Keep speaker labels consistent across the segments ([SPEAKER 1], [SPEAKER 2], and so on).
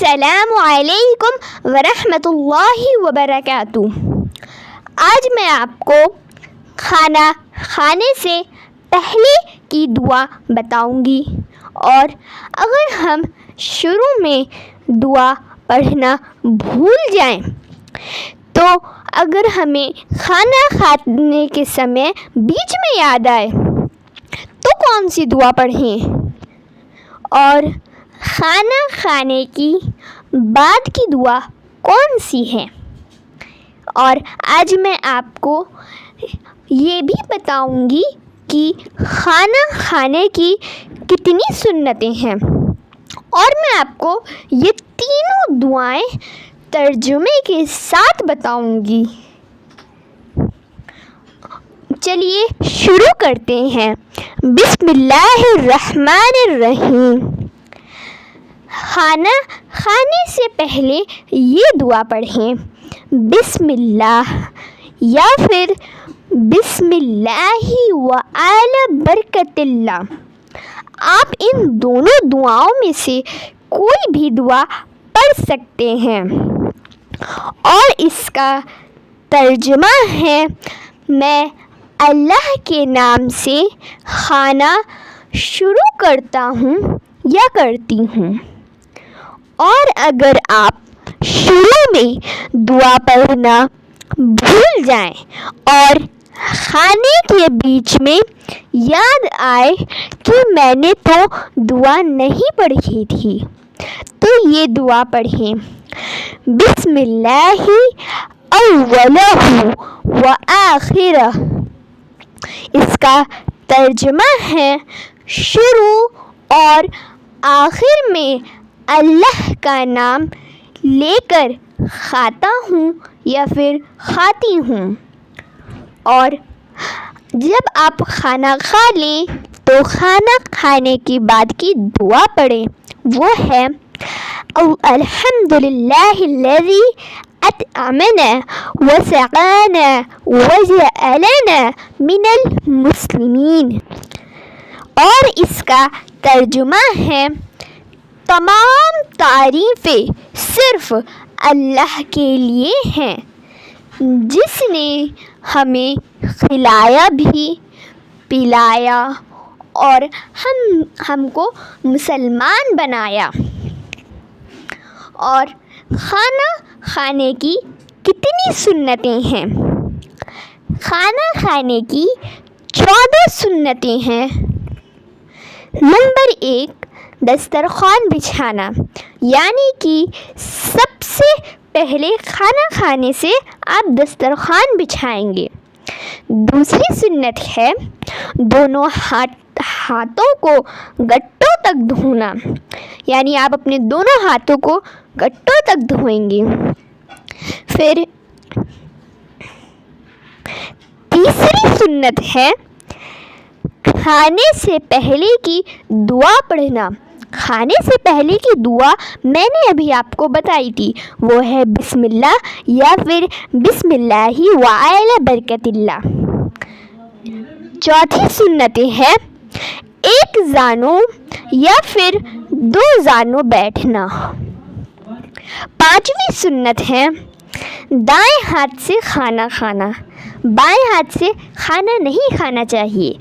[SPEAKER 1] السلام علیکم ورحمۃ اللہ وبرکاتہ۔ آج میں آپ کو کھانا کھانے سے پہلے کی دعا بتاؤں گی، اور اگر ہم شروع میں دعا پڑھنا بھول جائیں تو اگر ہمیں کھانا کھانے کے سمے بیچ میں یاد آئے تو کون سی دعا پڑھیں، اور کھانا کھانے کی بعد کی دعا کون سی ہے۔ اور آج میں آپ کو یہ بھی بتاؤں گی کہ کھانا کھانے کی کتنی سنتیں ہیں، اور میں آپ کو یہ تینوں دعائیں ترجمے کے ساتھ بتاؤں گی۔ چلیے شروع کرتے ہیں۔ بسم اللہ الرحمن الرحیم۔ کھانا کھانے سے پہلے یہ دعا پڑھیں، بسم اللہ یا پھر بسم اللہ وعلی برکت اللہ۔ آپ ان دونوں دعاؤں میں سے کوئی بھی دعا پڑھ سکتے ہیں، اور اس کا ترجمہ ہے، میں اللہ کے نام سے کھانا شروع کرتا ہوں یا کرتی ہوں۔ اور اگر آپ شروع میں دعا پڑھنا بھول جائیں اور کھانے کے بیچ میں یاد آئے کہ میں نے تو دعا نہیں پڑھی تھی، تو یہ دعا پڑھیں، بسم اللہ اولہ وآخرہ۔ اس کا ترجمہ ہے، شروع اور آخر میں اللہ کا نام لے کر کھاتا ہوں یا پھر کھاتی ہوں۔ اور جب آپ کھانا کھا لیں تو کھانا کھانے کے بعد کی دعا پڑھیں، وہ ہے، الحمدللہ الذی اطعمنا وسقانا وجعلنا من المسلمین۔ اور اس کا ترجمہ ہے، تمام تعریفیں صرف اللہ کے لیے ہیں، جس نے ہمیں کھلایا بھی، پلایا اور ہم کو مسلمان بنایا۔ اور کھانا کھانے کی کتنی سنتیں ہیں؟ کھانا کھانے کی 14 سنتیں ہیں۔ نمبر 1، دسترخوان بچھانا، یعنی کہ سب سے پہلے کھانا کھانے سے آپ دسترخوان بچھائیں گے۔ دوسری سنت ہے، دونوں ہاتھوں کو گٹوں تک دھونا، یعنی آپ اپنے دونوں ہاتھوں کو گٹوں تک دھوئیں گے۔ پھر تیسری سنت ہے، کھانے سے پہلے کی دعا پڑھنا۔ کھانے سے پہلے کی دعا میں نے ابھی آپ کو بتائی تھی، وہ ہے بسم اللہ یا پھر بسم اللہ وعلی برکت اللہ۔ چوتھی سنت ہے، ایک زانو یا پھر 2 زانو بیٹھنا۔ پانچویں سنت ہے، دائیں ہاتھ سے کھانا کھانا، بائیں ہاتھ سے کھانا نہیں کھانا چاہیے،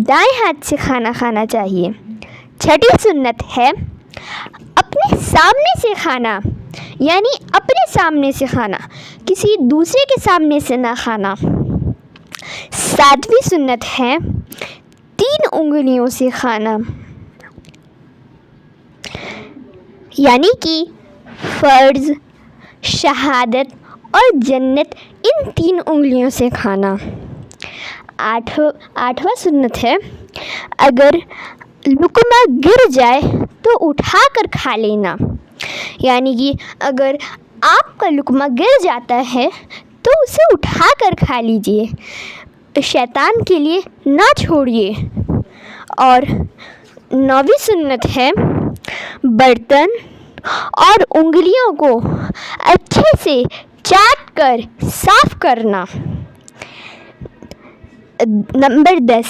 [SPEAKER 1] دائیں ہاتھ سے کھانا کھانا چاہیے۔ چھٹی سنت ہے، اپنے سامنے سے کھانا، یعنی اپنے سامنے سے کھانا، کسی دوسرے کے سامنے سے نہ کھانا۔ ساتویں سنت ہے، 3 انگلیوں سے کھانا، یعنی کہ فرض، شہادت اور جنت، ان 3 انگلیوں سے کھانا۔ آٹھواں سنت ہے، اگر لقمہ گر جائے تو اٹھا کر کھا لینا، یعنی کہ اگر آپ کا لقمہ گر جاتا ہے تو اسے اٹھا کر کھا لیجئے، شیطان کے لیے نہ چھوڑیے۔ اور 9ویں سنت ہے، برتن اور انگلیوں کو اچھے سے چاٹ کر صاف کرنا۔ نمبر 10،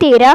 [SPEAKER 1] 13,